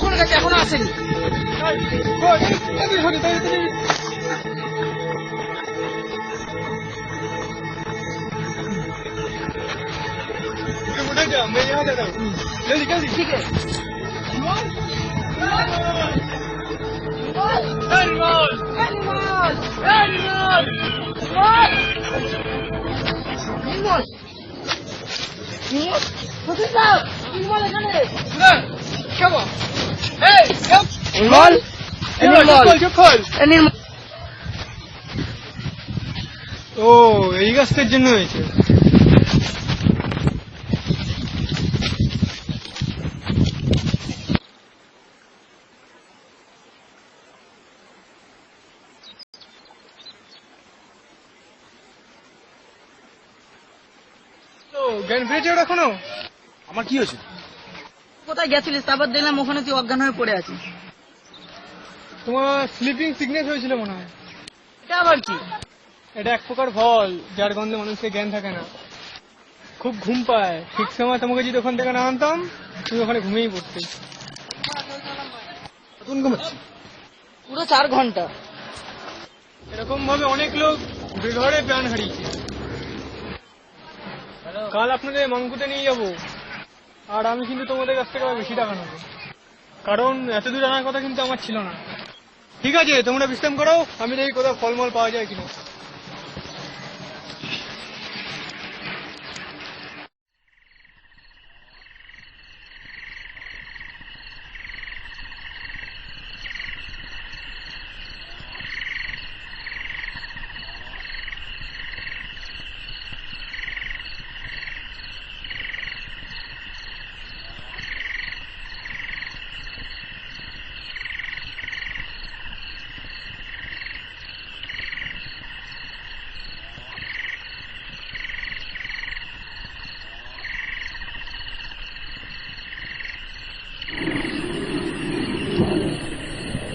কখন গেছে এখনো আসেনি। ঠিক আছে ও এই গাছটার জন্য হয়েছে। জ্ঞান ফিরেছে ওরা এখনো? আমার কি হয়েছে? কোথায় গেছিলিস? তারপর দেখলাম ওখানে তুই অজ্ঞান হয়ে পড়ে আছিস। তোমার স্লিপিং সিকনেস হয়েছিল মনে হয়। এটা আবার কি? এটা এক প্রকার ফল যার গন্ধে মানুষের জ্ঞান থাকে না, খুব ঘুম পায়। ঠিক সময় তোমাকে যদি ওখান থেকে না আনতাম তুমি ওখানে ঘুমিয়েই পড়তে। পুরো 4 ঘন্টা। এরকম ভাবে অনেক লোক বেঘরে প্রাণ হারিয়েছে। কাল আপনাদের মাংকুতে নিয়ে যাব, আর আমি কিন্তু তোমাদের কাছ থেকে বেশি টাকা নেব, কারণ এত দূর আনার কথা কিন্তু আমার ছিল না। ঠিক আছে, তোমরা বিশ্রাম করো, আমি দেখি কোথাও ফলমল পাওয়া যায় কিনা।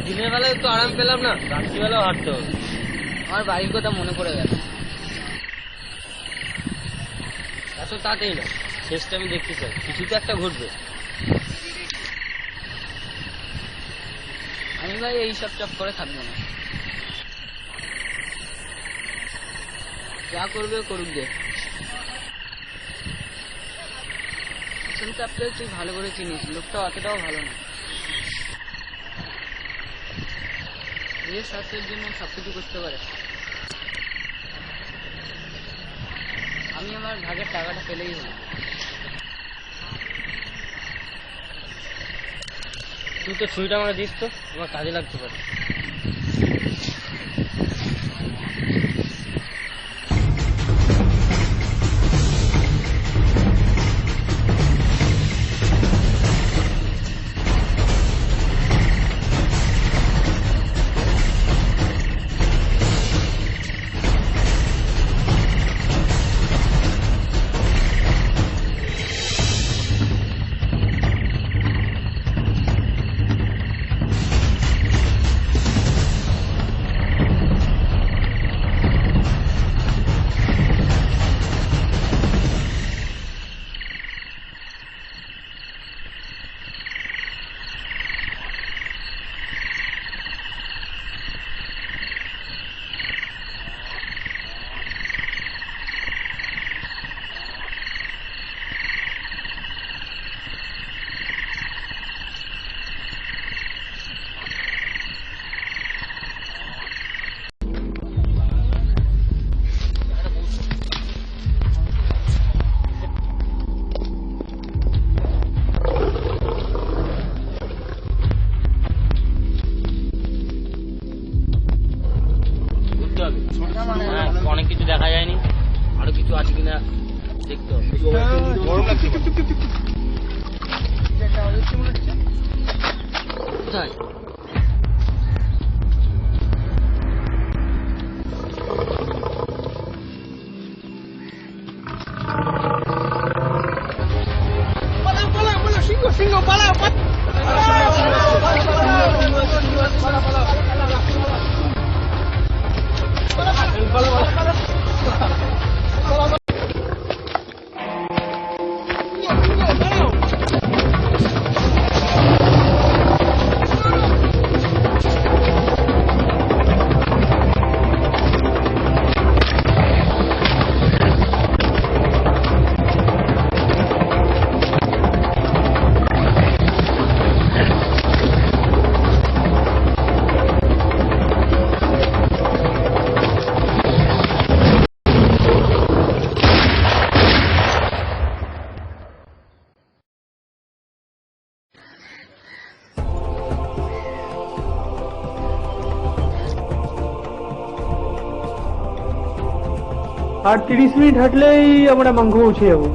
দিনের বেলায় একটু আরাম পেলাম না, রাত্রিবেলাও হাঁটতে হবে। আমার বাড়ির কথা মনে পড়ে গেল। এত তাড়াতাড়ি না, শেষটা আমি দেখতে চাই, কিছু তো একটা ঘটবে। আমি ভাই এইসব চপ করে থাকবো না, যা করবে করুক দে। আসলে চাপটা তুই ভালো করে চিনিস, লোকটা অতটাও ভালো না। নিজের স্বাস্থ্যের জন্য সবকিছু করতে পারে। আমি আমার ভাগের টাকাটা পেলেই হলো। তুই তো ছুরিটা আমার দিস তো, আমার কাজে লাগতে পারে। অনেক কিছু দেখা যায়নি, আরো কিছু আছে কিনা দেখতে হবে। কোথায়? সিংহ পালাও। আর 30 মিনিট হাঁটলেই আমরা মাংকু পৌঁছে যাবো।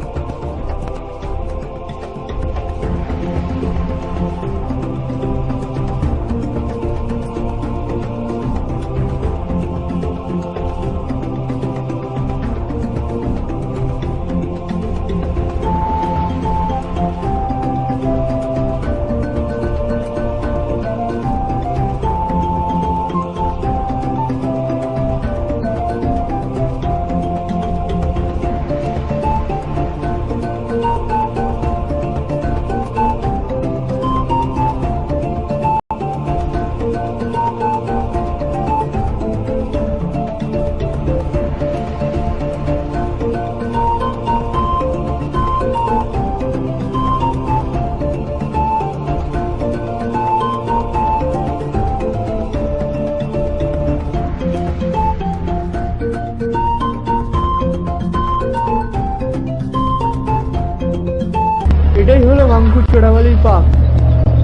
এটাই হলো মাংকুর চোরাবালির পা।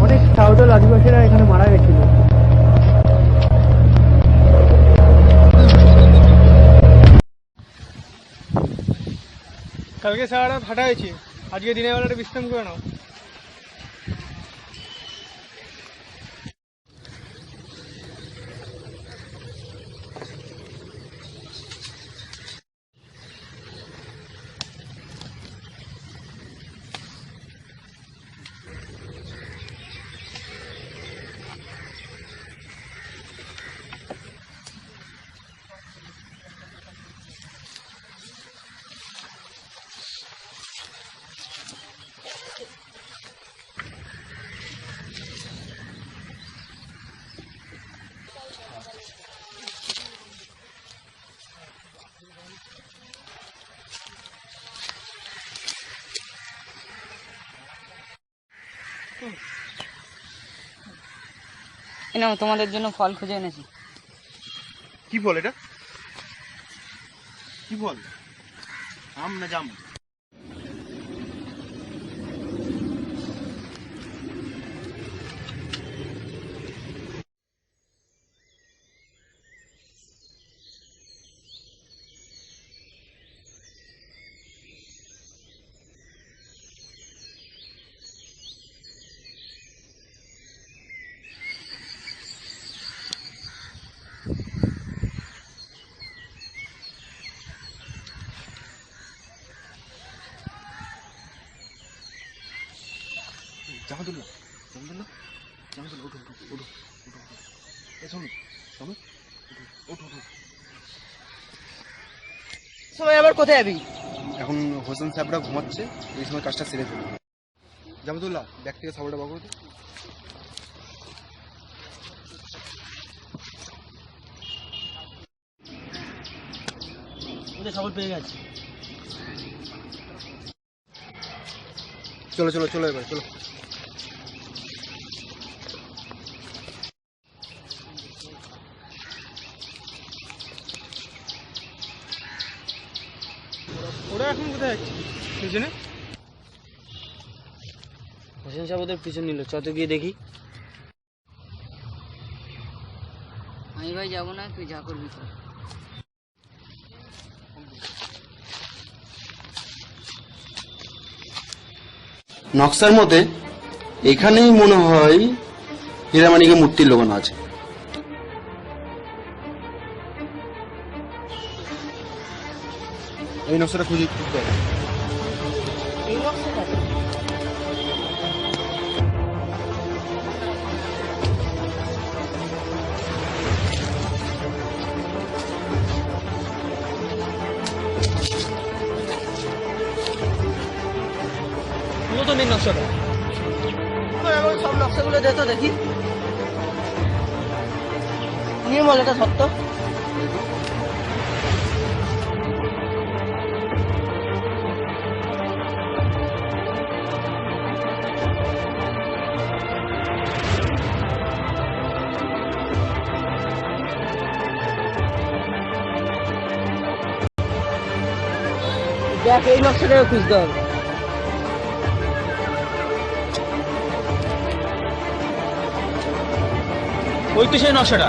অনেক সাঁওতাল আদিবাসীরা এখানে মারা গেছিল। কালকে সারা রাত হাঁটা হয়েছে, আজকে দিনের বেলাটা বিশ্রাম করে নাও। নাও, তোমাদের জন্য ফল খুঁজে এনেছি। কি ফল এটা? কি ফল? আম না জাম? জামাতুল্লাহ, জামাতুল্লাহ, জামাতুল্লাহ, ওঠো, ওঠো, ওঠো, ওঠো, ওঠো। এ শোনো, শোনো, ওঠো, ওঠো, ওঠো। সবাই আবার কোথায় যাবি? এখন হোসেন সাহেবরা ঘুমাচ্ছে, এই সময় কাজটা সেরে ফেলবো। জামাতুল্লাহ, ব্যাগ থেকে সাবলটা বার করো তো। ওদের সাবল পেয়ে গেছে। চলো চলো চলো, এবার চলো। ওরা এখন কোথায় যাচ্ছে? পিছনে হোসেন সাহেব ওদের পিছন নিল, চত গিয়ে দেখি। আমি ভাই যাবো না, তুই যা করবি কর। নকশার মতে এখানেই মনে হয় হীরামানিকের মূর্তির লোকানো আছে। এই নকশাটা খুঁজে খুঁজতে হবে। এই নকশাটা নতুন এই নকশাটা। এখন সব নকশাগুলো দে তো দেখি। নির্মল, এটা সত্য? দেখ, এই নকশাটাও খুঁজতে হবে। ওই তো সেই নকশাটা।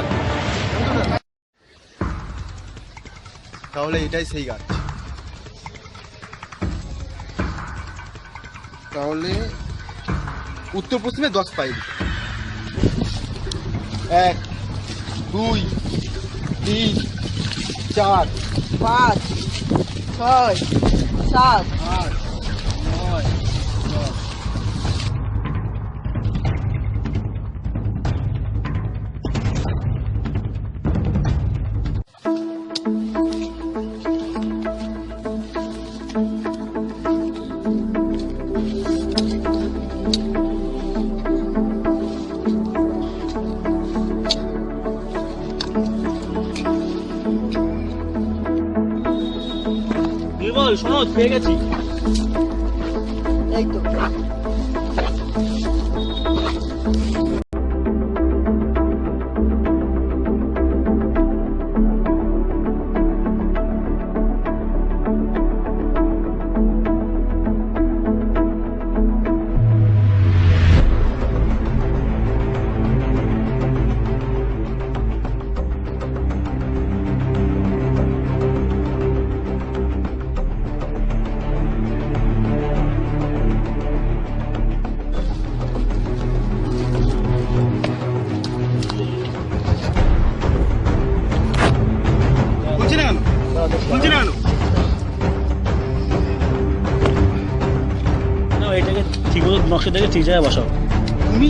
তাহলে এটাই সেই গাছ। তাহলে উত্তর পশ্চিমে 10 পাইল। 1 2 3 4 5 6 7 8 9 10। নির্মল শোনো, পেয়ে গেছি। এই তো বলছি না কেন, বলছি না কেন? না, এটাকে ঠিক মতো নকশা দেখে ঠিক জায়গায় বসাও। তুমি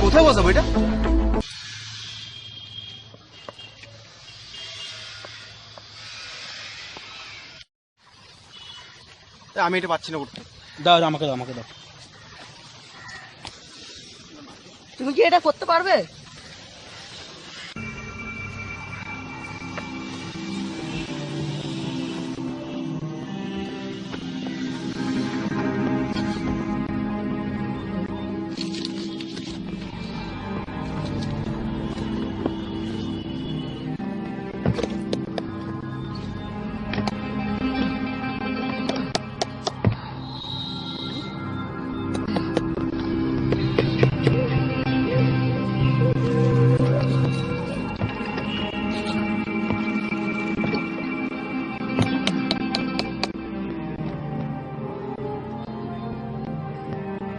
কোথায় বসাবো এটা? আমি এটা পাচ্ছি না করতে। দাও, আমাকে দাও, আমাকে দাও। তুমি কি এটা করতে পারবে?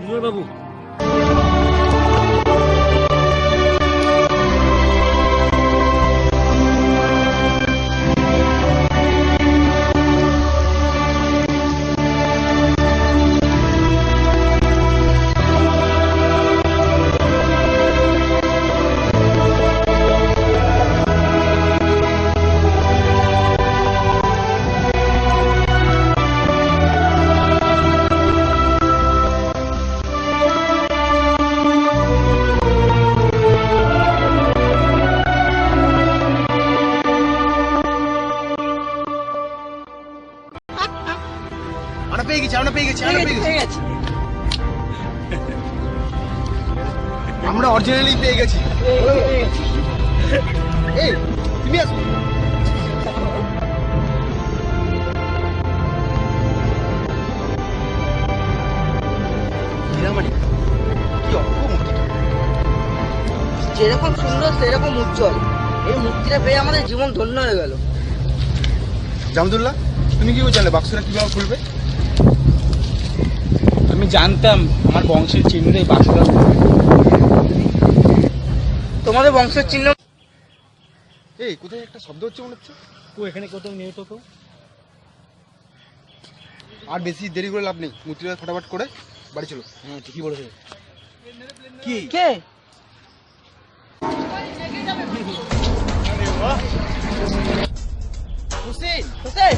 নির্মল বাবু, আমরা পেয়ে গেছি, আমরা পেয়ে গেছি, আমরা পেয়ে গেছি, হয়ে গেছে। আমরা অরিজিনালি পেয়ে গেছি। এই তুমি আসো। হীরামানিক, কি অপূর্ব মূর্তিটা। যেরকম সুন্দর সেরকম উজ্জ্বল। এই মূর্তিটা পেয়ে আমাদের জীবন ধন্য হয়ে গেল। জামদুল্লাহ, তুমি কি জানলে বাক্সটা কিভাবে খুলবে? আমি জানতাম আমার বংশের চিহ্ন এই বাক্সটা। তোমাদের বংশের চিহ্ন। এই কোথায় একটা শব্দ হচ্ছে মনে হচ্ছে। তো এখানে কোথাও নেই তো। আর বেশি দেরি করে লাভ নেই, মূর্তিটা ফটাফট করে বাড়ি চলো। হ্যাঁ, ঠিকই বলেছে। কি কে? আরে বাহ, হুসেন, কোথায়?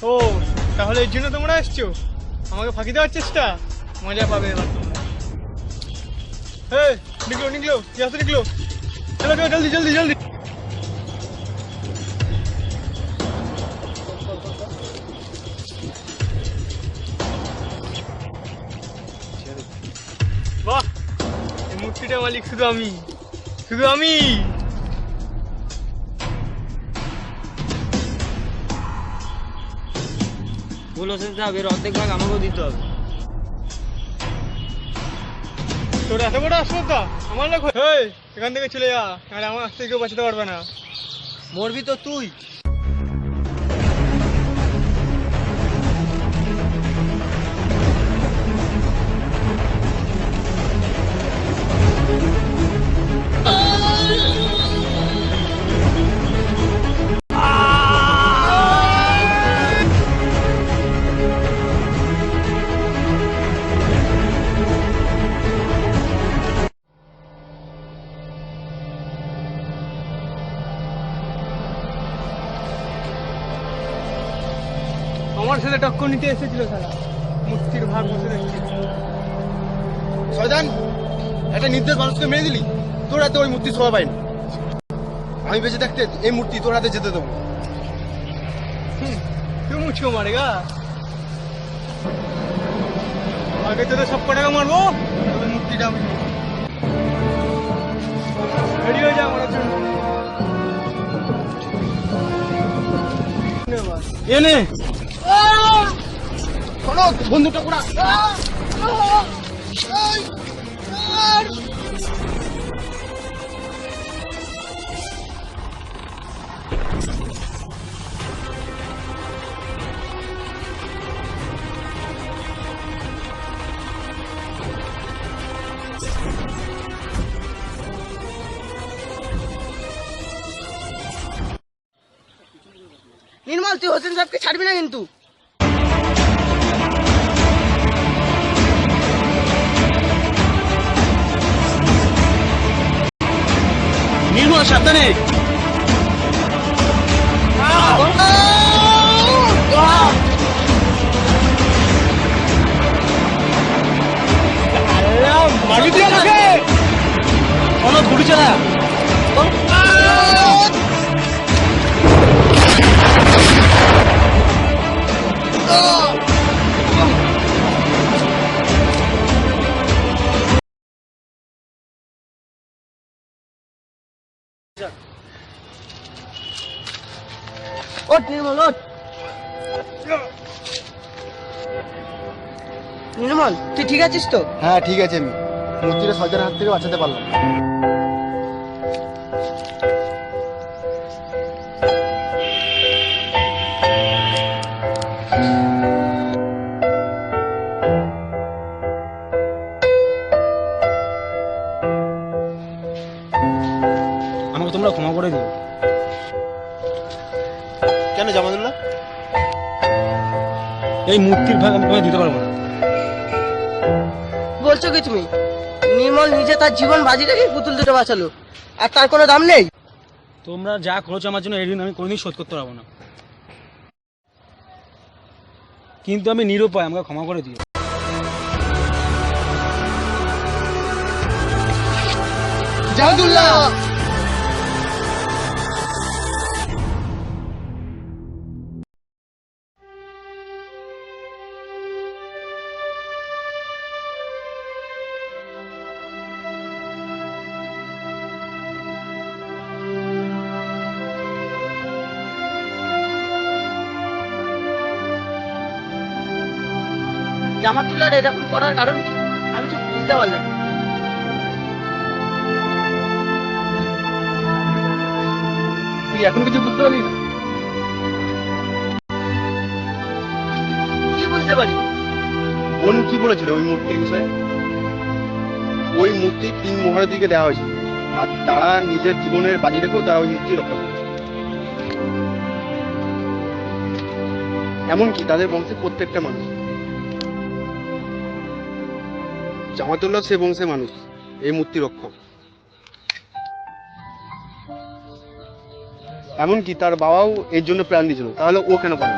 ও তাহলে এর জন্য তোমরা এসছো আমাকে ফাঁকি দেওয়ার চেষ্টা? মজা পাবে এবার তোমরা। निकलो निकलो, यहाँ से निकलो, चलो चलो जल्दी जल्दी जल्दी। বাহ, এই মূর্তিটা মালিক শুধু আমি, শুধু আমি। বলো সে, এর অর্ধেক ভাগ আমাকেও দিতে হবে। তোর এত বড় আসপদ্দা আমার লোক এখান থেকে চলে যা, আর আমার আসতে কেউ বাঁচাতে পারবে না। মরবি তো তুই। আমার সাথে টক্কর নিতে এসেছিল সারা, মূর্তির ভাগ বসে দেখছি। শয়তান, একটা নির্দোষ মানুষকে মেরে দিলি, তোর হাতে ওই মূর্তি শোভা পায়নি। আমি বেঁচে থাকতে এই মূর্তি তোর হাতে যেতে দেবো। কেউ মুচকো মারেগা, আগে তোদের সব কটাকে মারবো, তোদের মূর্তিটা আমি রেডি হয়ে যা মারার জন্য। এনে শোনো, বন্ধুটা পুরা নির্মল, তুই হোসেন সাহেবকে ছাড়বি না কিন্তু। নির্মল, সাবধানে। মারবি তুই আমাকে? অনেক গুলি চালা। ওঠ নির্মল, ওঠ। নির্মল, তুই ঠিক আছিস তো? হ্যাঁ ঠিক আছে, আমি মূর্তিটা শয়তানের হাত থেকে বাঁচাতে পারলাম। আমাকে তোমরা ক্ষমা করে দিও। কেন জামাতুল্লাহ? এই মূর্তির ভাগ আমি তোমায় দিতে পারবো না। বলছো কি তুমি? নির্মল নিজে তার জীবন বাজি রেখে পুতুল দুটো বাঁচালো, আর তার কোনো দাম নেই? তোমরা যা করেছো আমার জন্য, এই ঋণ আমি কোনোদিন শোধ করতে পারবো না, কিন্তু আমি নিরুপায়, আমাকে ক্ষমা করে দিও। জামাতুল্লাহ! জামাতুল্লাহ এরকম করার কারণ কি? আমি তো বুঝতে পারলাম না। তুই এখন কিছু বুঝতে পারলি না? কি বুঝতে পারি? বোন কি বলেছিল ওই মূর্তির বিষয়ে? ওই মূর্তি 3 মহারথীকে দেওয়া হয়েছিল, আর তারা নিজের জীবনের বাজি রেখেও তারা ওই মূর্তি রক্ষা করে। এমনকি তাদের বংশের প্রত্যেকটা মানুষ। জামাতুল্লাহ সে বংশের মানুষ, এই মূর্তি রক্ষক। এমনকি তার বাবাও এর জন্য প্রাণ দিয়েছিল, তাহলে ও কেন পারে?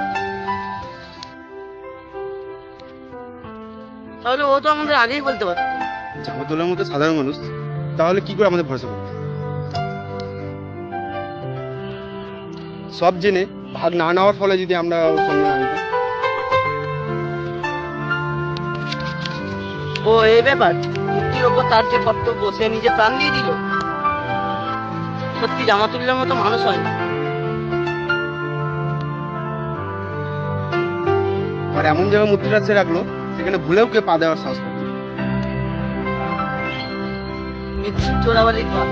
তাহলে ও তো আমাদের আগেই বলতে পারত। জামাতুল্লাহর মতো সাধারণ মানুষ তাহলে কি করে আমাদের ভরসা করবে? সব জেনে ভাগ না নেওয়ার ফলে যদি আমরা ওর সঙ্গে না নিতাম। ও এই ব্যাপার, মূর্তির ওপর তার যে কর্তব্য, সে নিজে প্রাণ দিয়ে দিল। সত্যি জামাতুল্লাহর মতো মানুষ হয় না। আর এমন জায়গায় মূর্তিটা সে রাখলো, সেখানে ভুলেও কে পা দেওয়ার সাহস করবে। মৃত্যুর চোরাবালির পথ।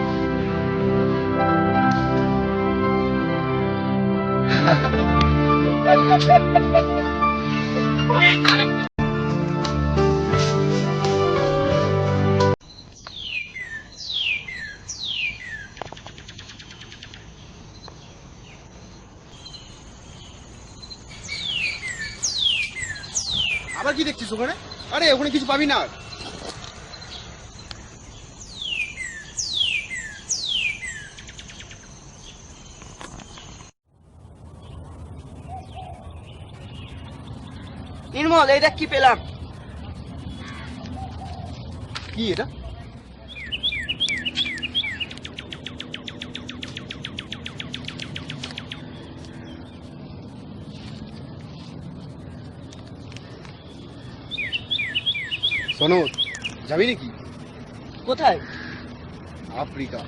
আবার কি দেখছিস ওখানে? আরে ওখানে কিছু পাবি না। নির্মল, এটা কি পেলাম? কি এটা? সনদ, যাবি নাকি? কোথায়? আফ্রিকা।